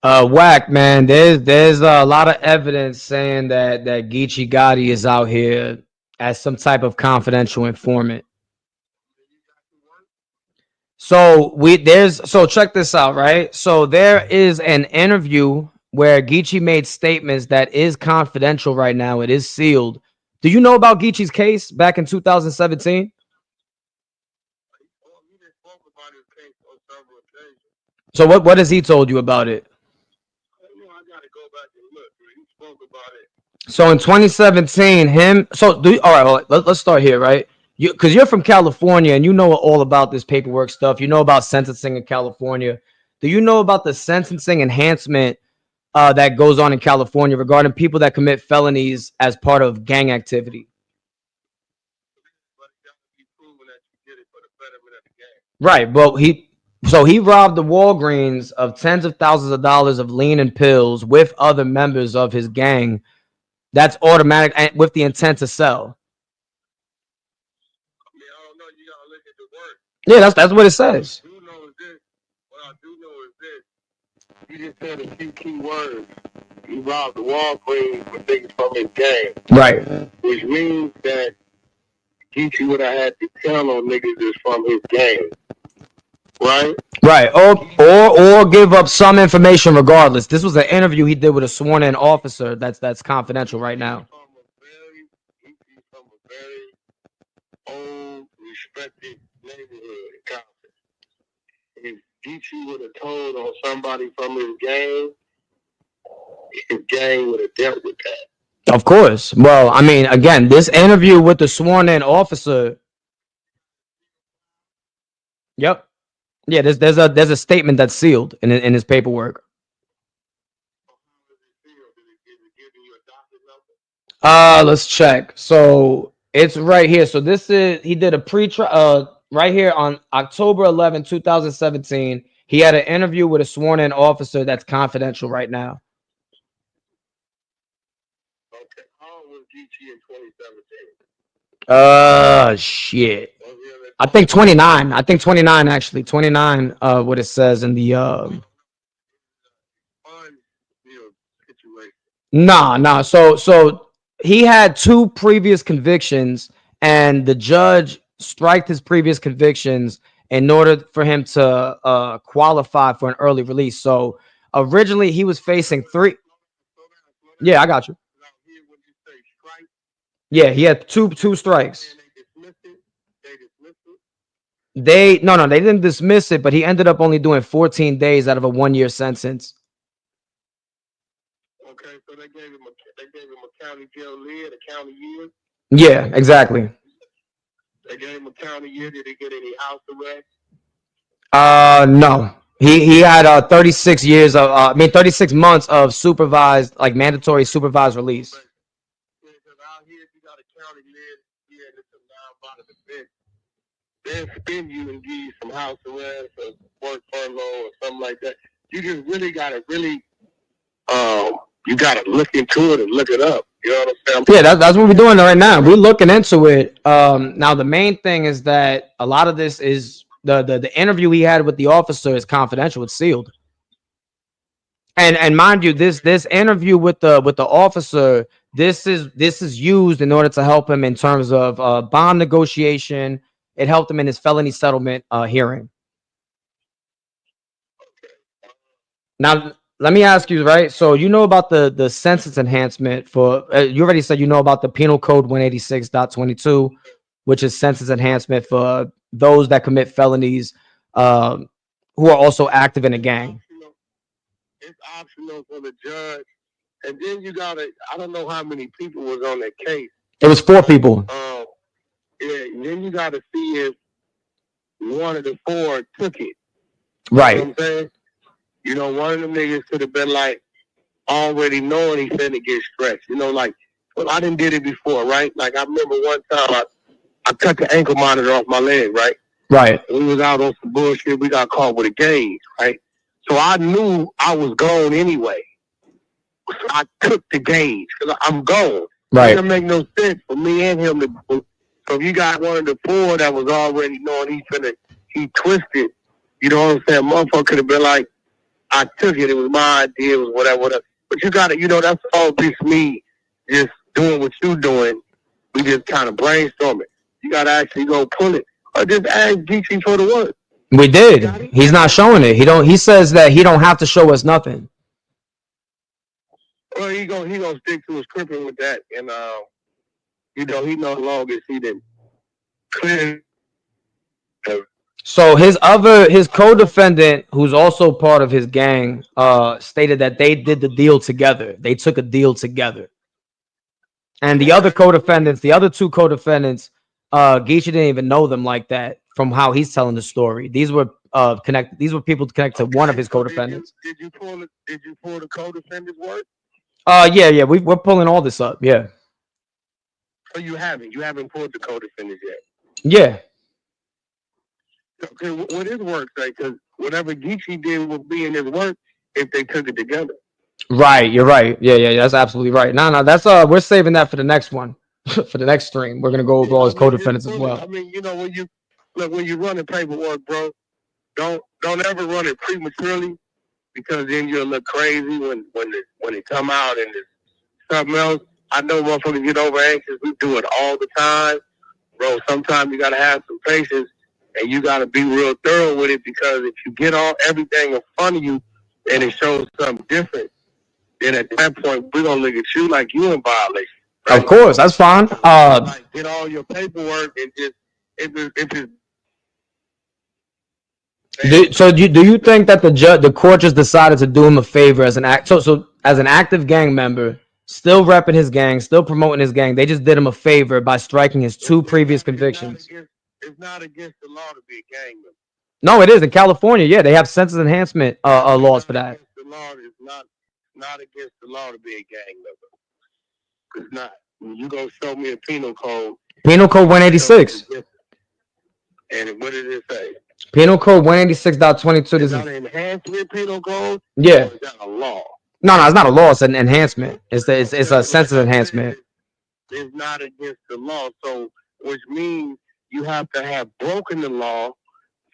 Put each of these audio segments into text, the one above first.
Whack, man. There's a lot of evidence saying that Geechee Gotti is out here as some type of confidential informant. So check this out, right? So there is an interview where Geechee made statements that is confidential right now. It is sealed. Do you know about Geechee's case back in 2017? So what has he told you about it? So in 2017, all right, let's start here, right? Because you're from California and you know all about this paperwork stuff. You know about sentencing in California. Do you know about the sentencing enhancement that goes on in California regarding people that commit felonies as part of gang activity? Right, but he robbed the Walgreens of tens of thousands of dollars of lean and pills with other members of his gang. That's automatic and with the intent to sell. Yeah, that's what it says. You just said a few key words. He robbed the Walgreens with niggas from his gang. Right. Which means that Geechee would have had to tell on niggas that's from his gang. Right? Right. Or give up some information regardless. This was an interview he did with a sworn in officer that's confidential right now. He's from a very old, respected neighborhood in Compton. If Geechee would have told on somebody from his gang would have dealt with that. Of course. Well, I mean, again, this interview with the sworn in officer. Yep. Yeah, there's a statement that's sealed in his paperwork. Let's check. So it's right here. So this is he did a pre-trial right here on October 11, 2017. He had an interview with a sworn in officer that's confidential right now. Okay. How old was Geechee in 2017? Shit. I think 29. I think 29 actually. 29 what it says in the Nah. So he had 2 previous convictions and the judge striked his previous convictions in order for him to qualify for an early release. So originally he was facing 3. Yeah, I got you. Yeah, he had two strikes. They didn't dismiss it, but he ended up only doing 14 days out of a 1-year sentence. Okay, so they gave him a county jail lid, a county year. Yeah, exactly. They gave him a county year. Did he get any house arrest? No. He had 36 years of 36 months of supervised, like mandatory supervised release. Because out here, if you got a county lid, yeah, it's a non-violent offense. They'll spin you and give you some house arrest or work furlough or something like that. You just really gotta you gotta look into it and look it up. You know what I'm saying? Yeah, that's what we're doing right now. We're looking into it. Now the main thing is that a lot of this is the interview he had with the officer is confidential. It's sealed. And mind you, this interview with the officer, this is used in order to help him in terms of bond negotiation. It helped him in his felony settlement hearing. Now, let me ask you, right? So you know about the sentence enhancement for you already said you know about the Penal Code 186.22, which is sentence enhancement for those that commit felonies who are also active in a gang. It's optional for the judge. And then you gotta, I don't know how many people was on that case. It was 4 people. Yeah, then you gotta see if one of the 4 took it. Right. You know what I'm saying? You know, one of them niggas could have been like already knowing he finna get stretched. You know, like, well, I done did it before, right? Like, I remember one time I cut the ankle monitor off my leg, right? Right. We was out on some bullshit. We got caught with a gauge, right? So I knew I was gone anyway. So I took the gauge because I'm gone. Right. It doesn't make no sense for me and him to. So if you got one of the 4 that was already knowing he twisted, you know what I'm saying? Motherfucker could have been like, I took it. It was my idea. It was whatever. But you got to, that's all just me just doing what you doing. We just kind of brainstorm it. You got to actually go pull it. Or just ask GEECHI for the work. We did. He's not showing it. He says that he don't have to show us nothing. Well, he gonna stick to his scripting with that. And, he no longer he didn't clear. So his co-defendant, who's also part of his gang, stated that they did the deal together. They took a deal together. And the other co-defendants, the other two co-defendants, GEECHI didn't even know them like that. From how he's telling the story, these were connected. These were people connected to one of his co-defendants. Did you pull the co-defendant's work? Yeah. We're pulling all this up. Yeah. So you haven't pulled the co-defendants yet. Yeah. Okay, what his work say? Because whatever GEECHI did would be in his work if they took it together. Right, you're right. Yeah, that's absolutely right. No, that's we're saving that for the next one, for the next stream. We're gonna go over all his co-defendants as well. I mean, when you run the paperwork, bro, don't ever run it prematurely, because then you'll look crazy when it come out and it's something else. I know motherfuckers get over anxious. We do it all the time, bro. Sometimes you gotta have some patience. And you got to be real thorough with it, because if you get everything in front of you and it shows something different, then at that point, we're going to look at you like you in violation. Right? Of course, that's fine. Like, get all your paperwork and just, if it's... So do you think that the court just decided to do him a favor as an so as an active gang member, still repping his gang, still promoting his gang, they just did him a favor by striking his two previous convictions? It's not against the law to be a gang member. No, it is in California. Yeah, they have sentence enhancement laws for that. The law is not against the law to be a gang member. It's not. You gonna show me a penal code? Penal code 186. And what did it say? Penal code 186.22. Is that an enhancement penal code? Yeah. Or is that a law? No, it's not a law. It's an enhancement. It's a sentence enhancement. It's not against the law, so which means you have to have broken the law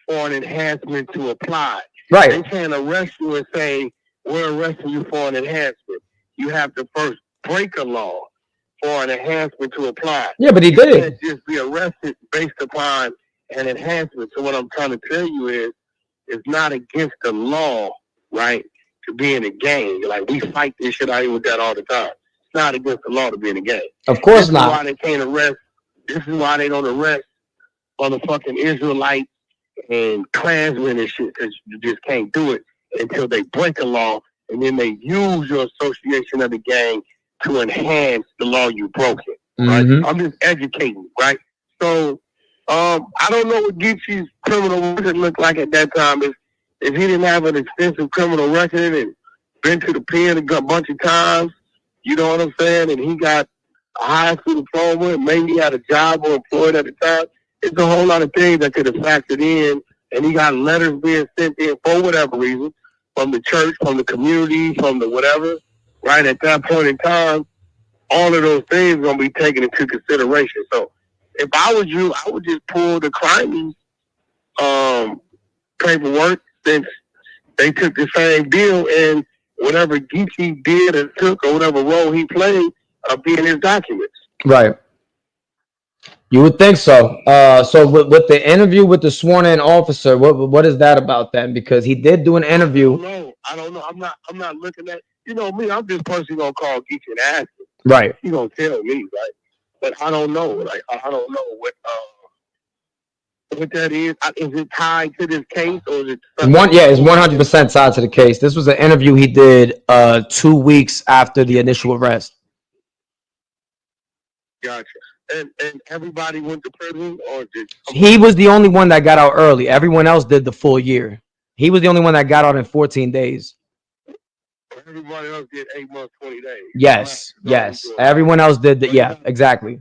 for an enhancement to apply. Right. They can't arrest you and say, we're arresting you for an enhancement. You have to first break a law for an enhancement to apply. Yeah, but he did. You can't just be arrested based upon an enhancement. So what I'm trying to tell you is, it's not against the law, right, to be in a gang. Like, we fight this shit out here with that all the time. It's not against the law to be in a gang. Of course not. This is why they can't arrest. This is why they don't arrest motherfucking Israelites and Klansmen and shit, because you just can't do it until they break a law, and then they use your association of the gang to enhance the law you broke it. Right? Mm-hmm. I'm just educating, right? So I don't know what GEECHI's criminal record looked like at that time. If he didn't have an extensive criminal record and been to the pen a bunch of times, you know what I'm saying, and he got a high school diploma and maybe he had a job or employed at the time, it's a whole lot of things that could have factored in, and he got letters being sent in for whatever reason, from the church, from the community, from the whatever, right? At that point in time, all of those things are going to be taken into consideration. So if I was you, I would just pull the crime paperwork, since they took the same deal, and whatever GEECHI did or took, or whatever role he played, be in his documents. Right. You would think so. So with the interview with the sworn-in officer, what is that about then? Because he did do an interview. I don't know. I'm not looking at. You know me. I'm just personally gonna call GEECHI and ask him. Right. He gonna tell me, right? But I don't know. Like, I don't know what that is. Is it tied to this case, or is it something? Yeah, it's 100% tied to the case. This was an interview he did 2 weeks after the initial arrest. Gotcha. And everybody went to prison, or did he was the only one that got out early? Everyone else did the full year. He was the only one that got out in 14 days. Everybody else did 8 months, 20 days. Yes. Everyone else did that. Yeah, exactly.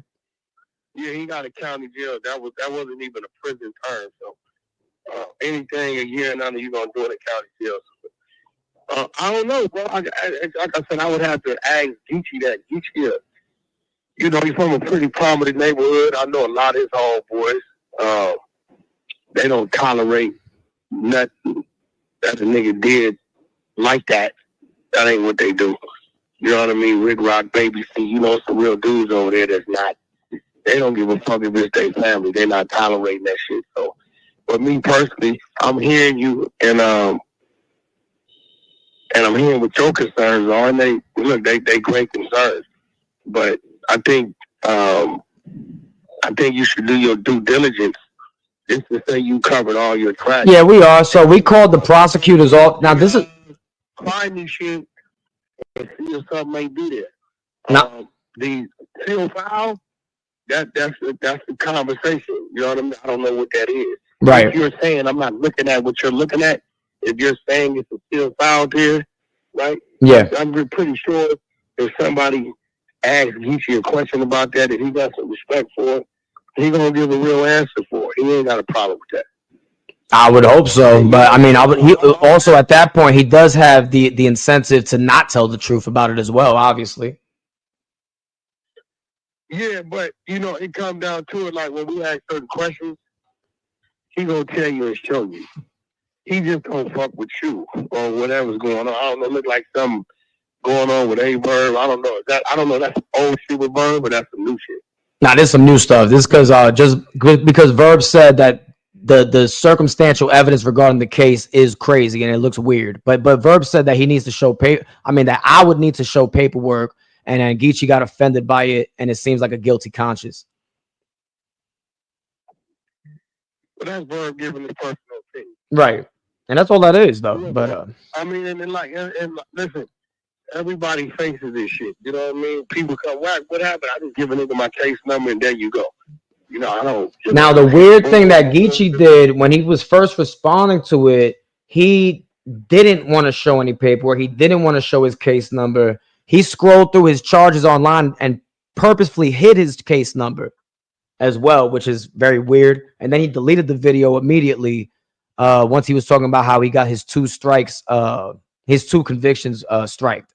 Yeah, he got a county jail. That wasn't even a prison term. So anything a year and under, you're gonna do in a county jail. I don't know, bro. Like I said, I would have to ask GEECHI that. GEECHI, you know, he's from a pretty prominent neighborhood. I know a lot of his homeboys. They don't tolerate nothing that the nigga did like that. That ain't what they do. You know what I mean? Rick Rock, Baby C, you know, some real dudes over there that's not, they don't give a fuck if it's their family. They're not tolerating that shit. So, but me personally, I'm hearing you, and I'm hearing what your concerns are, and they great concerns. But I think you should do your due diligence just to say you covered all your tracks. Yeah, we are. So we called the prosecutors off. Now this is find this shit and see if something may be there. now The seal file, that's the conversation. You know what I mean? I don't know what that is. right. If you're saying I'm not looking at what you're looking at, if you're saying it's a seal file here, right? Yeah. I'm pretty sure if somebody asks Geechie a question about that, and he got some respect for it, he gonna give a real answer for it. He ain't got a problem with that. I would hope so, but I mean, he also at that point he does have the incentive to not tell the truth about it as well. Obviously. Yeah, but you know, it comes down to it. Like when we ask certain questions, he gonna tell you and show you. He just don't fuck with you or whatever's going on. I don't know. Look like something going on with ayeverb. I don't know. I don't know. That's old shit with Verb, but that's some new shit. Now there's some new stuff. This because just because Verb said that the circumstantial evidence regarding the case is crazy and it looks weird. But Verb said that he needs to show that I would need to show paperwork, and then Geechie got offended by it, and it seems like a guilty conscience. But that's Verb giving his personal opinion. Right. And that's all that is, though. Yeah, but I mean, and listen, everybody faces this shit. You know what I mean? People come, what happened? I just give a nigga my case number and there you go. You know, I don't. Now, the weird thing that Geechie did when he was first responding to it, he didn't want to show any paperwork. He didn't want to show his case number. He scrolled through his charges online and purposefully hid his case number as well, which is very weird. And then he deleted the video immediately once he was talking about how he got his 2 strikes, his 2 convictions striked.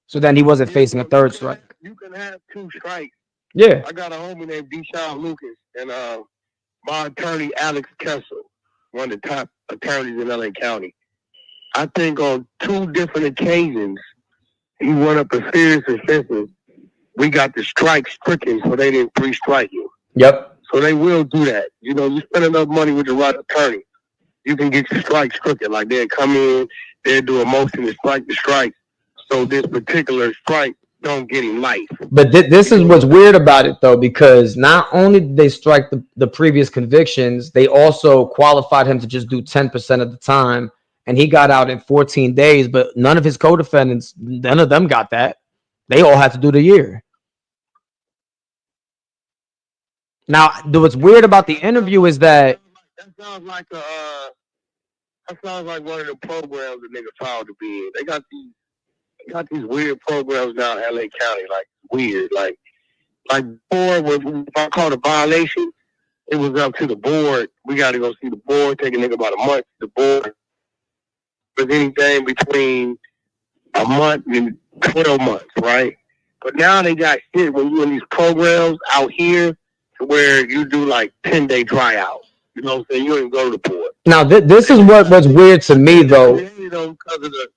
So then he wasn't facing a 3rd strike. You can have 2 strikes. Yeah. I got a homie named Deshaun Lucas and my attorney Alex Kessel, one of the top attorneys in LA County. I think on 2 different occasions he went up a serious offenses. We got the strike stricken, so they didn't 3-strike you. Yep. So they will do that. You know, you spend enough money with the right attorney, you can get your strike stricken. Like they'll come in, they'll do a motion to strike the strike. So this particular strike don't get him life. But this is what's weird about it, though, because not only did they strike the previous convictions, they also qualified him to just do 10% of the time, and he got out in 14 days. But none of his co-defendants, none of them got that. They all had to do the year. Now, what's weird about the interview is that sounds like one of the programs the nigga filed to be in. They got these weird programs now in LA County, like weird, like before when I called a violation, it was up to the board. We got to go see the board. Take a nigga about a month to the board. But anything between a month and 12 months, right? But now they got shit when you in these programs out here to where you do like 10-day tryout. You know what I'm saying? You don't even go to the board. Now this is what's weird to me, though. You know, because of the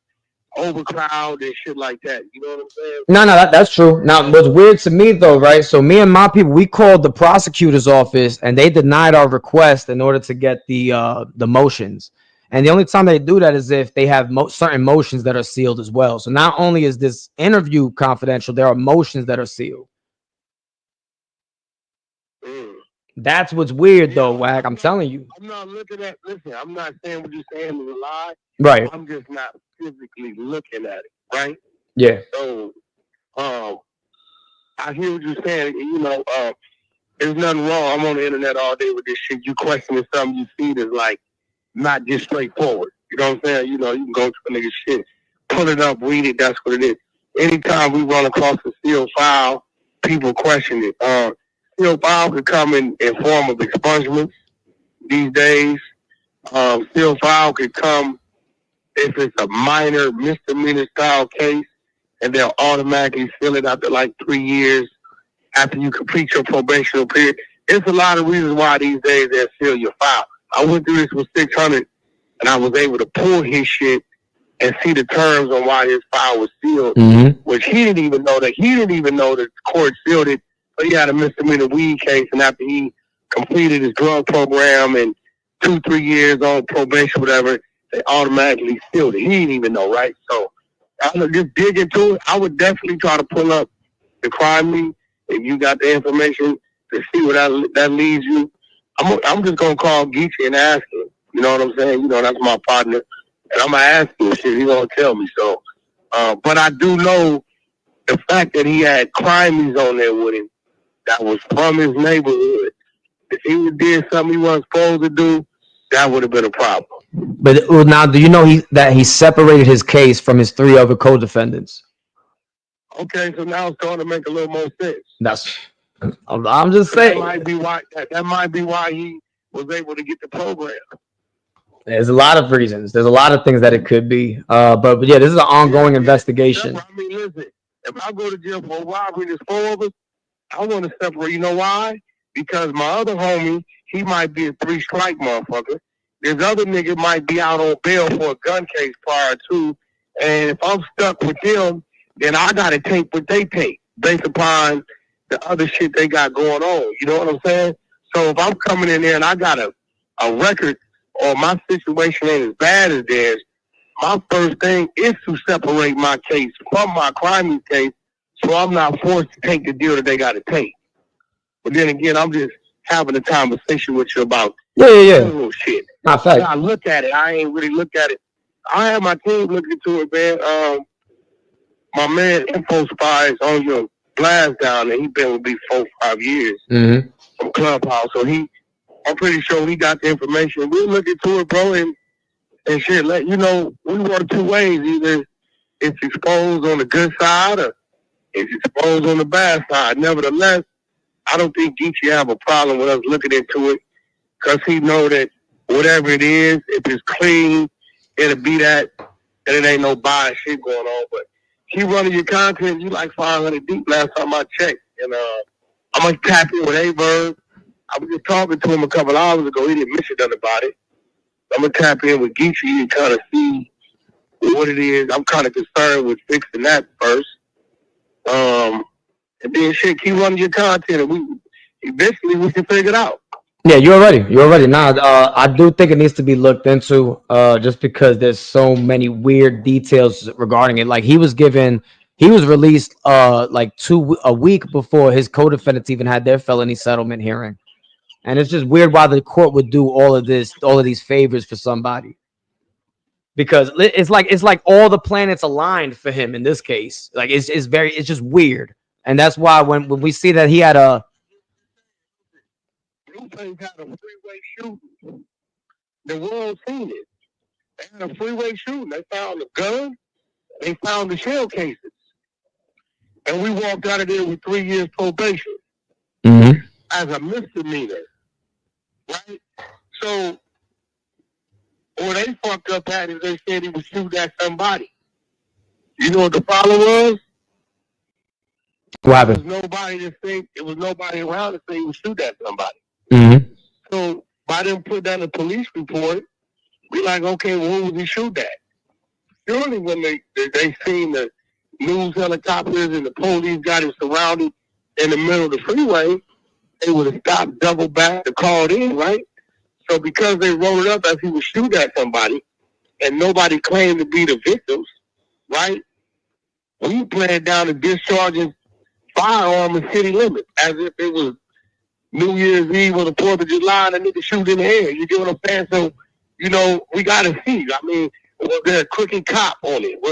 overcrowd and shit like that. You know what I'm saying? No, that's true. Now, what's weird to me, though, right? So me and my people, we called the prosecutor's office, and they denied our request in order to get the motions. And the only time they do that is if they have certain motions that are sealed as well. So not only is this interview confidential, there are motions that are sealed. That's what's weird, though, Wack. I'm telling you. I'm not looking at. Listen, I'm not saying what you're saying is a lie. Right. I'm just not physically looking at it. Right. Yeah. So, I hear what you're saying. You know, there's nothing wrong. I'm on the internet all day with this shit. You questioning something you see that's like not just straightforward. You know what I'm saying? You know, you can go to a nigga shit, pull it up, read it. That's what it is. Anytime we run across a sealed file, people question it. Sealed file could come in form of expungements these days. Sealed file could come if it's a minor misdemeanor style case, and they'll automatically seal it after like 3 years after you complete your probational period. It's a lot of reasons why these days they'll seal your file. I went through this with 600, and I was able to pull his shit and see the terms on why his file was sealed, which he didn't even know that. He didn't even know that the court sealed it. But he had a misdemeanor weed case, and after he completed his drug program and 2-3 years on probation, whatever, they automatically sealed it. He didn't even know, right? So I would just dig into it. I would definitely try to pull up the crime meet if you got the information to see where that leads you. I'm just gonna call GEECHI and ask him. You know what I'm saying? You know, that's my partner. And I'm going to ask him shit. He's going to tell me. So, but I do know the fact that he had crimies on there with him that was from his neighborhood. If he did something he wasn't supposed to do, that would have been a problem. But now, do you know that he separated his case from his 3 other co-defendants? Okay, so now it's starting to make a little more sense. I'm just saying. That might be why he was able to get the program. There's a lot of reasons. There's a lot of things that it could be. But yeah, this is an ongoing investigation. I mean, listen, if I go to jail for a robbery, there's 4 of us, I want to separate. You know why? Because my other homie, he might be a 3-strike motherfucker. This other nigga might be out on bail for a gun case prior to. And if I'm stuck with them, then I got to take what they take based upon the other shit they got going on. You know what I'm saying? So if I'm coming in there and I got a record, or my situation ain't as bad as theirs, my first thing is to separate my case from my crime case so I'm not forced to take the deal that they got to take. But then again, I'm just having a conversation with you about shit. Not fact. I look at it. I ain't really look at it. I have my team look into it, man. My man Info Spies on your blast down there. He been with me 4-5 years from Clubhouse. So I'm pretty sure he got the information. We'll look into it, bro, and shit. Let you know, we work 2 ways. Either it's exposed on the good side or it's exposed on the bad side. Nevertheless, I don't think GEECHI have a problem with us looking into it because he know that whatever it is, if it's clean, it'll be that, and it ain't no bad shit going on. But keep running your content. You like 500 deep last time I checked. And I'm going to tap in with ayeverb. I was just talking to him a couple hours ago. He didn't mention nothing about it. I'm going to tap in with GEECHI and kind of see what it is. I'm kind of concerned with fixing that first. And then shit, keep running your content and eventually we can figure it out. Yeah, you're already. Nah, I do think it needs to be looked into just because there's so many weird details regarding it. Like he was released like a week before his co-defendants even had their felony settlement hearing. And it's just weird why the court would do all of these favors for somebody. Because it's like all the planets aligned for him in this case. Like it's just weird. And that's why when we see that he had a Blueface had a freeway shooting. The world seen it. They had a freeway shooting. They found the gun. They found the shell cases. And we walked out of there with 3 years probation as a misdemeanor. Right? So, or they fucked up at it. They said he was shooting at somebody. You know what the problem was? What happened? It was nobody around to say he was shooting at somebody. So by them put down a police report, we like, okay, well, who was he shoot at? Surely when they seen the news helicopters and the police got him surrounded in the middle of the freeway, they would have stopped, double back, and called in, right? So because they wrote it up as he was shooting at somebody and nobody claimed to be the victims, right? We planned down to discharging firearm in city limits as if it was New Year's Eve or the 4th of July and a nigga shoot in the air. You get what I'm saying? So, you know, we got to see. I mean, was there a crooked cop on it?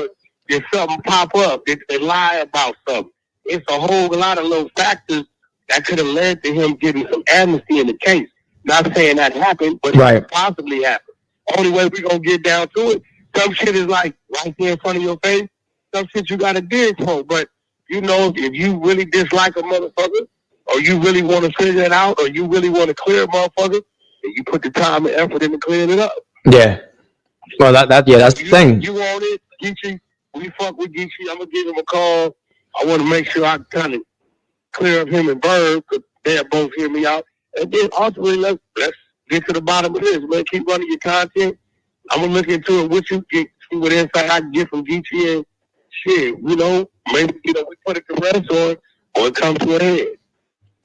Did something pop up? Did they lie about something? It's a whole lot of little factors that could have led to him getting some amnesty in the case. Not saying that happened, but it could possibly happen. Only way we're going to get down to it, some shit is like right there in front of your face. Some shit you got to dig for. But, you know, if you really dislike a motherfucker, or you really want to figure it out, or you really want to clear a motherfucker, and you put the time and effort into clearing it up. Yeah. Well, that's the thing. You want it, GEECHI? We fuck with GEECHI. I'm gonna give him a call. I want to make sure I kind of clear up him and Verb, because they'll both hear me out. And then ultimately, let's get to the bottom of this, man. Keep running your content. I'm gonna look into it with you, get see what insight I can get from Geechie and shit. Maybe we put it to rest or it comes to an end.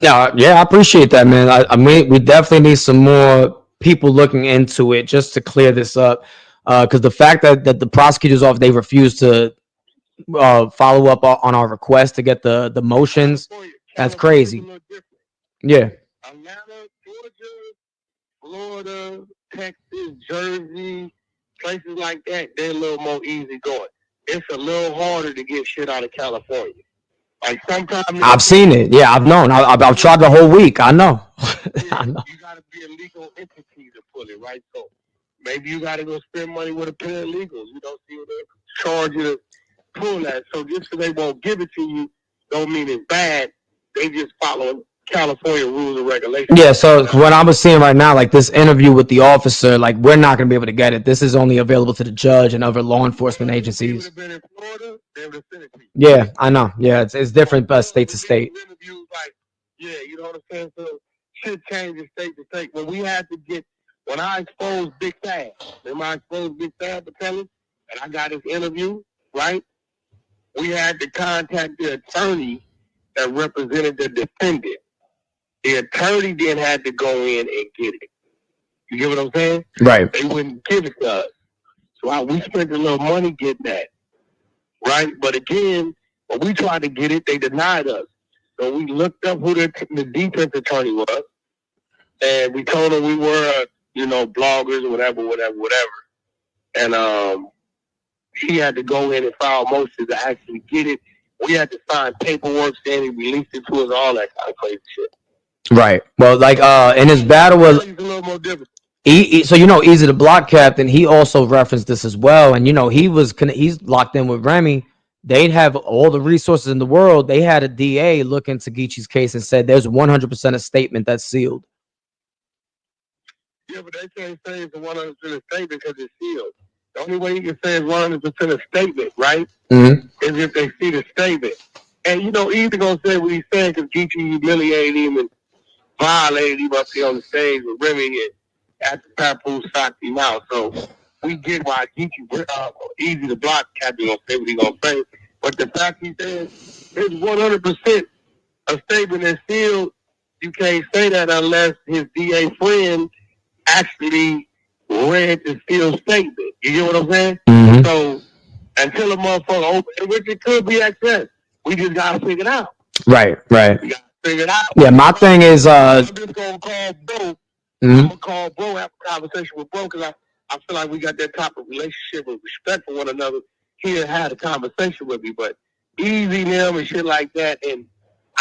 Yeah, I appreciate that, man. I mean, we definitely need some more people looking into it just to clear this up. Because the fact that the prosecutors office they refuse to follow up on our request to get the motions, that's crazy. Yeah. Atlanta, Georgia, Florida, Texas, Jersey, places like that, they're a little more easy going. It's a little harder to get shit out of California. Like sometimes I've seen it. Yeah, I've known. I've tried the whole week. I know. I know. You got to be a legal entity to pull it, right? So maybe you got to go spend money with a paralegals. See what they charge you to pull that. So just so they won't give it to you, don't mean it's bad. They just following California rules and regulations. Yeah, so what I was seeing right now, like this interview with the officer, like we're not going to be able to get it. This is only available to the judge and other law enforcement agencies. Yeah, I know. Yeah, it's different state to state. Yeah, you know what I'm saying? So shit changes state to state. When I exposed Big Fab, remember I exposed Big Fab and I got his interview, right? We had to contact the attorney that represented the defendant. The attorney then had to go in and get it. You get what I'm saying? Right. They wouldn't give it to us. So we spent a little money getting that. Right? But again, when we tried to get it, they denied us. So we looked up who the defense attorney was. And we told them we were, bloggers or whatever. And he had to go in and file motions to actually get it. We had to sign paperwork saying he released it to us, all that kind of crazy shit. Right. Well, like in his battle with so Easy the Block Captain, he also referenced this as well, and he's locked in with Remy. They'd have all the resources in the world. They had a DA look into Geechi's case and said there's 100% a statement that's sealed. Yeah, but they can't say it's a 100% statement because it's sealed. The only way you can say it's 100% a statement, right, is if they see the statement. And Easy gonna say what he's saying because Geechie humiliated him and violated him up here on the stage with Remy and after Papoose socked him out. So we get why Geechie Easy the Block Captain gonna say what he gonna say. But the fact he says it's 100% a statement that's sealed, you can't say that unless his DA friend actually read the sealed statement. You get what I'm saying? Mm-hmm. So until a motherfucker open, which it could be access, we just gotta figure it out. Right. We gotta figure it out. Yeah, my thing is I'm just gonna call Bro. I'm gonna call Bro, have a conversation with Bro, because I feel like we got that type of relationship and respect for one another. He had a conversation with me, but Easy them and shit like that. And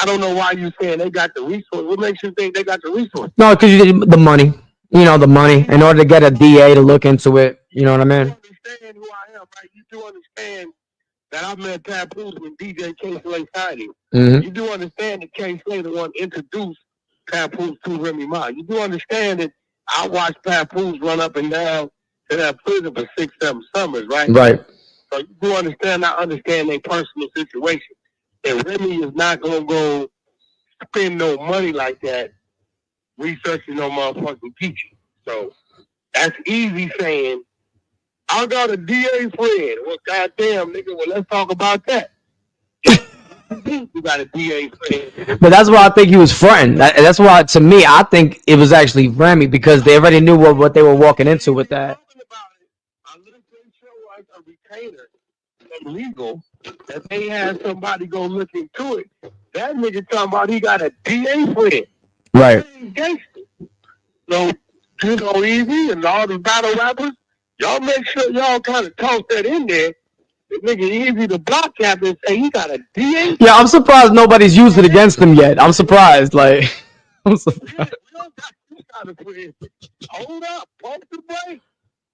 I don't know why you saying they got the resource. What makes you think they got the resource? No, because the money. The money in order to get a DA to look into it. You know what I mean? You understand who I am, right? You do understand that I met Papoose when DJ K. Slay signed him. You do understand that K. Slay the one introduced Papoose to Remy Ma. You do understand that I watched Papoose run up and down to that prison for 6-7 summers, right? Right. So you do understand, I understand their personal situation. And Remy is not going to go spend no money like that researching no motherfucking Geechie. So that's Easy saying, I got a DA friend. Well, goddamn, nigga, well, let's talk about that. You got a DA friend. But that's why I think he was fronting. That's why, to me, I think it was actually Remy because they already knew what they were walking into with that. I listened to show like a retainer legal that they had somebody go look into it. That nigga talking about he got a DA friend. Right. So, Easy and all the battle rappers, y'all make sure y'all kind of toss that in there. The nigga Easy the Block Captain say he got a DA. Yeah, I'm surprised nobody's used it against him yet. I'm surprised. I'm surprised. Yeah, we don't got this kind of friend. Hold up, pump the brake.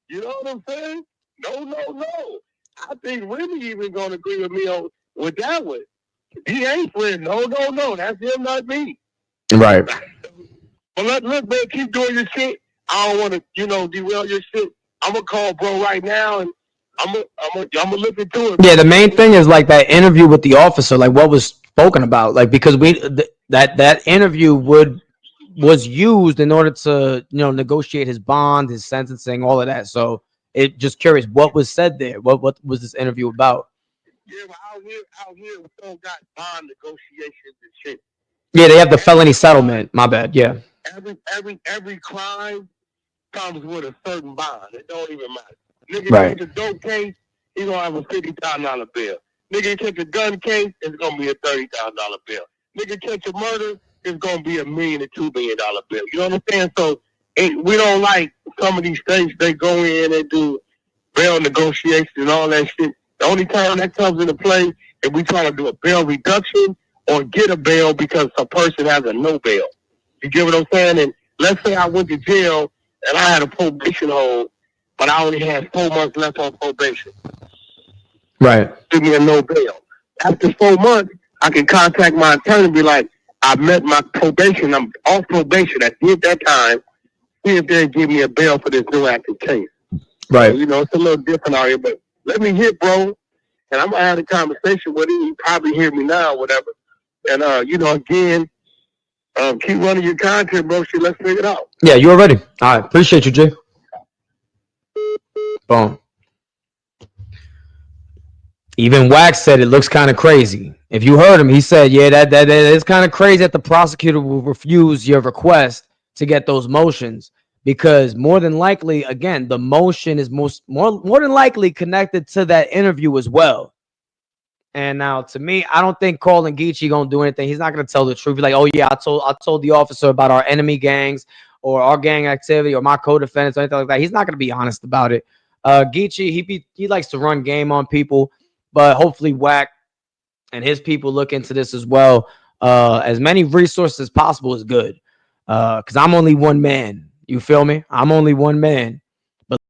You know what I'm saying? No. I think Remy even gonna agree with me with that one. DA friend, no. That's him, not me. Right. But look, man, keep doing your shit. I don't want to, derail your shit. I'm gonna call Bro right now, and I'm gonna look into it. Yeah, the main thing is like that interview with the officer, like what was spoken about, like because that interview was used in order to negotiate his bond, his sentencing, all of that. So It just curious, what was said there? What was this interview about? Yeah, but out here, we don't got bond negotiations and shit. Yeah, they have the felony Every settlement. My bad. Yeah. every crime comes with a certain bond. It don't even matter. Nigga Right. take a dope case, he gonna have a $50,000 bill. Nigga take a gun case, it's gonna be a $30,000 bill. Nigga catch a murder, it's gonna be $1 million to $2 million bill. You know what I'm saying? So we don't like some of these states. They go in and do bail negotiations and all that shit. The only time that comes into play if we try to do a bail reduction or get a bail because a person has a no bail. You get what I'm saying? And let's say I went to jail and I had a probation hold, but I only had 4 months left on probation. Right. Give me a no bail. After 4 months, I can contact my attorney and be like, I met my probation. I'm off probation at that time. See if they'll give me a bail for this new active case. Right. So, you know, it's a little different out here, but let me hit, bro. And I'm going to have a conversation with him. He probably hear me now or whatever. And, you know, again, keep running your content, bro. Shit, let's figure it out. Yeah, you already. All right. Appreciate you, Jay. Boom. Even WACK said it looks kind of crazy. If you heard him, he said, yeah, that is kind of crazy that the prosecutor will refuse your request to get those motions, because more than likely, again, the motion is more than likely connected to that interview as well. And now, to me, I don't think calling Geechee gonna do anything. He's not gonna tell the truth. He's like, oh yeah, I told the officer about our enemy gangs or our gang activity or my co-defendants or anything like that. He's not gonna be honest about it. Geechee, he likes to run game on people, but hopefully WACK and his people look into this as well. As many resources as possible is good. Because I'm only one man. You feel me? I'm only one man.